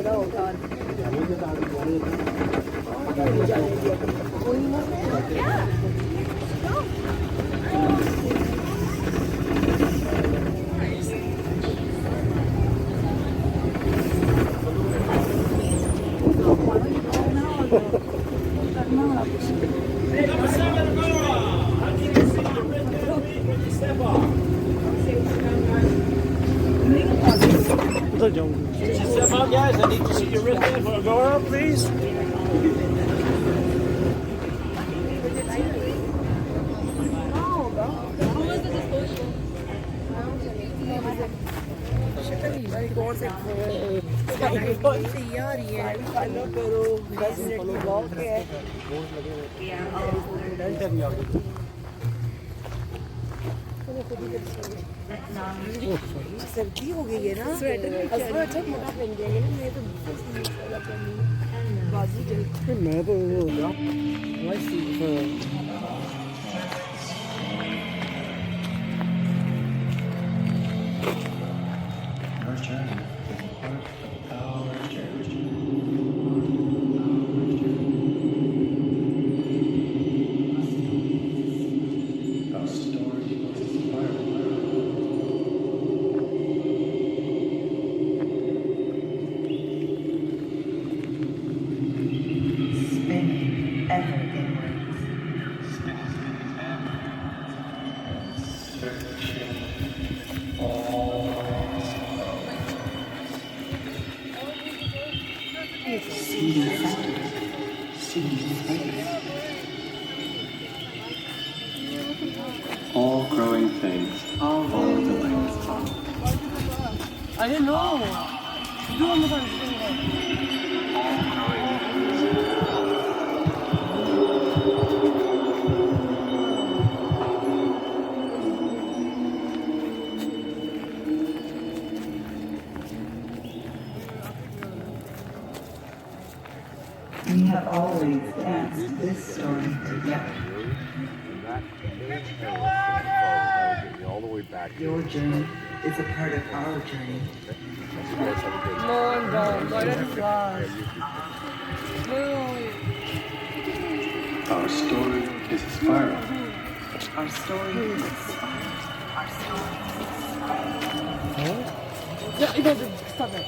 था होगा Step up, guys. I need to see your wristband for Agora, please. सर्दी हो गई है ना स्वेटर अच्छा मोटा पहन जाएंगे ना मैं तो बाजू चल मैं तो वैसी All growing things follow the lights. I didn't know. Do one more time. We have always danced this story together. Your journey is a part of our journey. Our story is a spiral. Our story is a spiral. Our story is a spiral. Yeah, it doesn't stop it.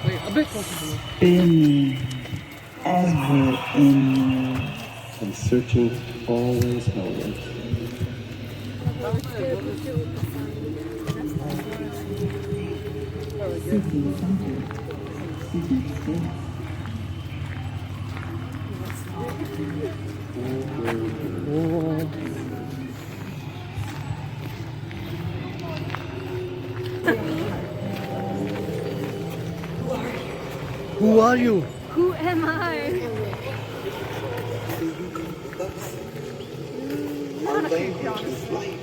Wait, a bit closer to me. Spin ever in And searching always onwards. city center, city space. Who are you? Who am I? Our language is light.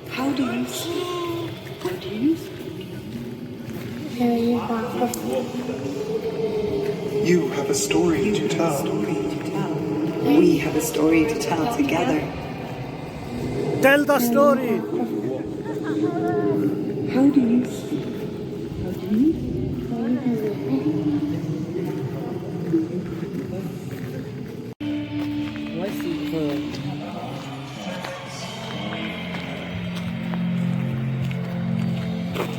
How do you speak? How do you speak? You have a story to tell. We have a story to tell together. Tell the story. How do you speak? How do you speak?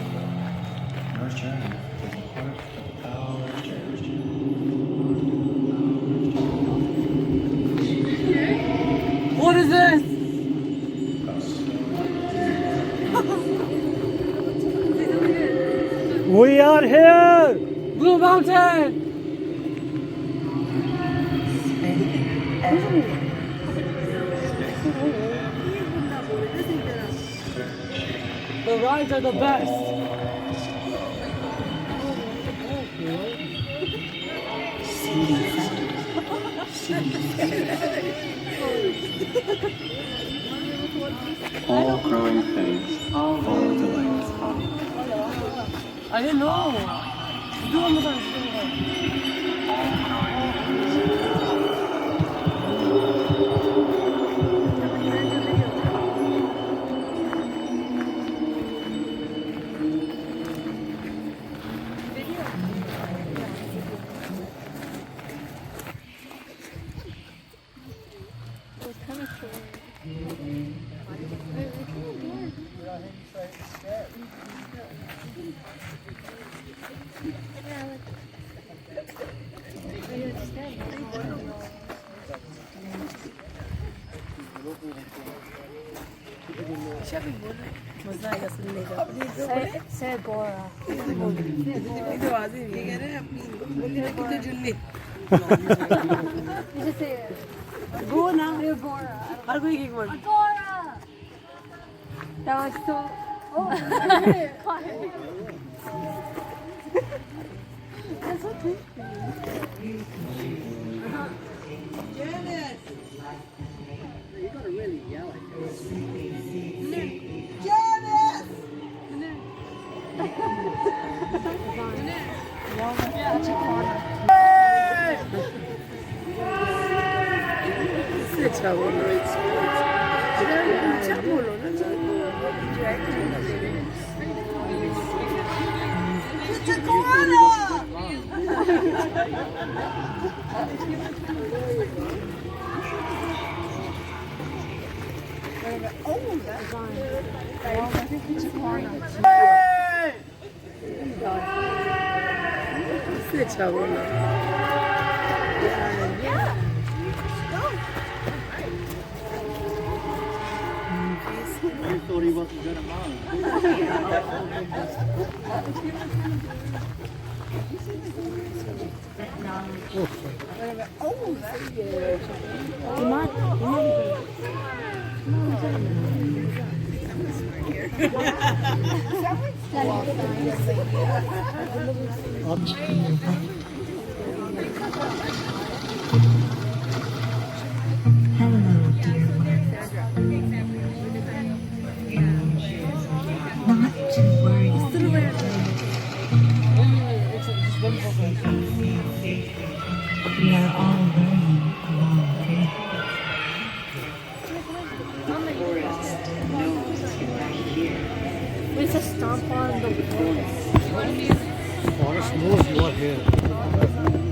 Our journey is a part of our journey. What is this? We are here. Blue Mountain. The rides are the best. All growing things follow the lights. I didn't know. Do one more time. मजा आएगा सुनने का से Agora. तो आवाज़ ही कह रहे हैं अपनी बोली ना कितने जुल्ली You just say गो ना Agora. हर कोई एक word Agora! That was so. Oh, that's so creepy. इससे अच्छा बोलो अच्छा बोलो ना जो एक्टिंग कर रहे हैं It's a koala! Oh, that's I think it's a koala. इससे अच्छा बोलो I thought he wasn't going to mind. Hello, dear one. Not to worry, dear. We are all learning along the way. We just stomp on the wall. Forest knows you are here.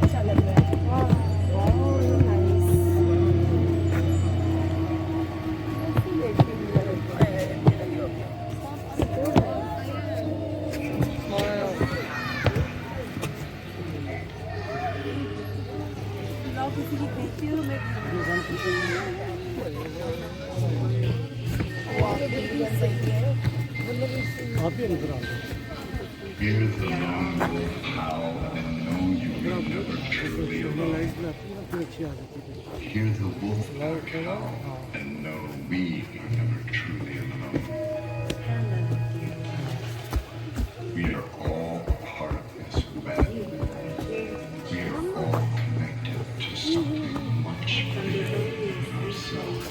काफी अंतर आ रहा है Hear the long howl and know you will never truly alone. Light में अपनी अच्छी आ जाती है Hear the wolf pack howl and know we are never truly alone. We are all a part of this web. We are all connected to something much bigger than ourselves.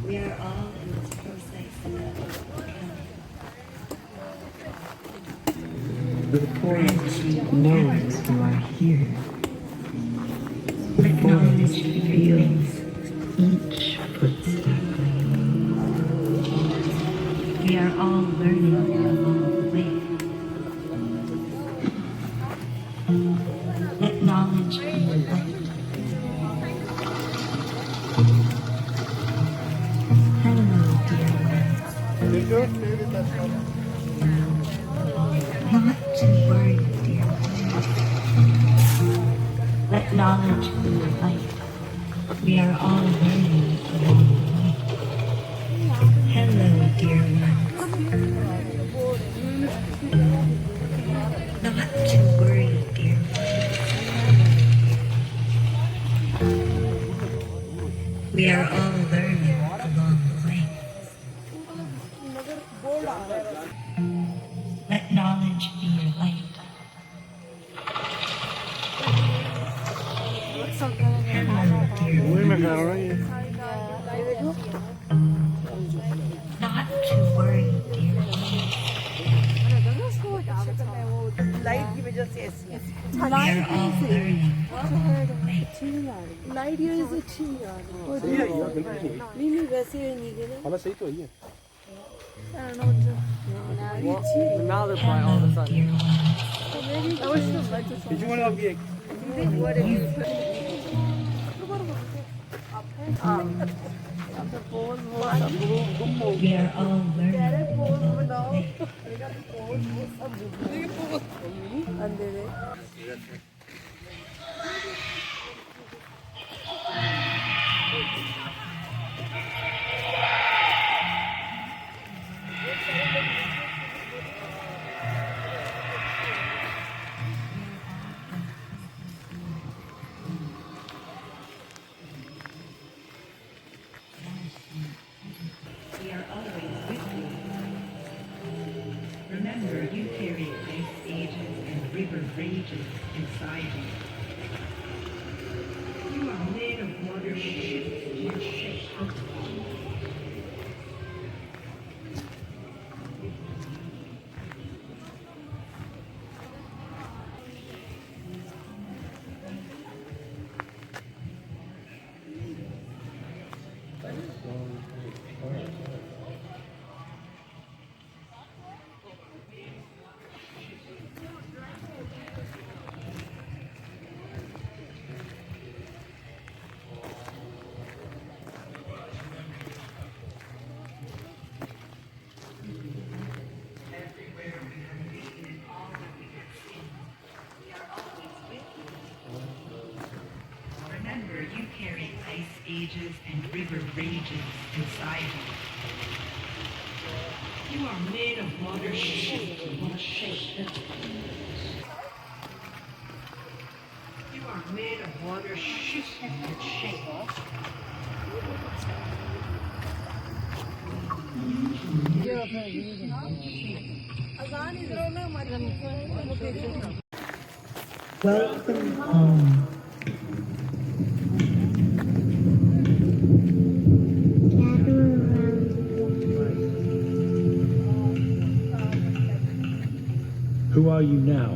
We are all in this process of becoming. The forest knows you are here. The forest feels each footstep. We are all learning along the way. Let knowledge be the light. Hello, dear ones. Not to worry, dear ones. Let knowledge be the light. We are all learning along the way. Hello, dear ones. Not to worry, dear ones. We are all learning along the way. Let knowledge be your light. Hello, dear वही मैं कह रहा हूँ ना ये Not to worry, dear ones. Light की वजह से ऐसी है We are all learning along the way. Light की वजह से अच्छी नहीं आ रही नहीं वैसे ही नहीं गए हालत सही तो है ये Now they're flying all of a Hello, sudden. dear ones. I wish the lights were Biju वाले आप ये We are all learning about faith. 안 되네. We are always with you. Remember, you carry ice ages and river rages inside you. You are made of water shifts and shapes. Remember, you carry ice ages and river rages inside you. You are made of water shaped and shaped. You are made of water shaped and shaped. Welcome home. Who are you now,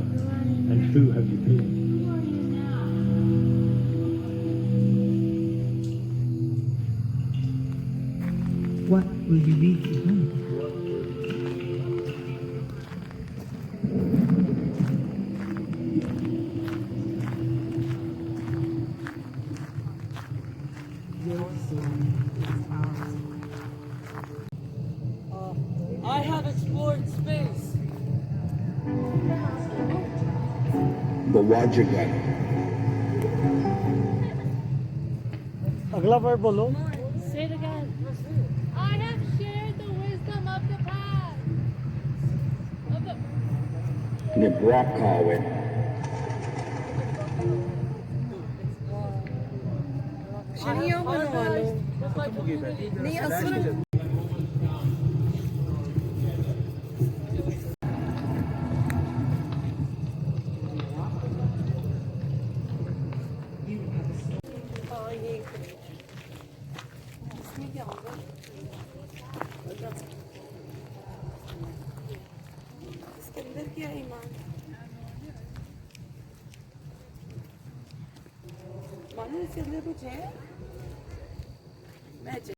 and who have you been? What will you leave behind? I have explored space. अगला word बोलो. Say it again. I have shared the wisdom of the past. Of the 신이형은 와로. 네, 아수는 इसके अंदर क्या ईमान मानो इसके अंदर कुछ है मैच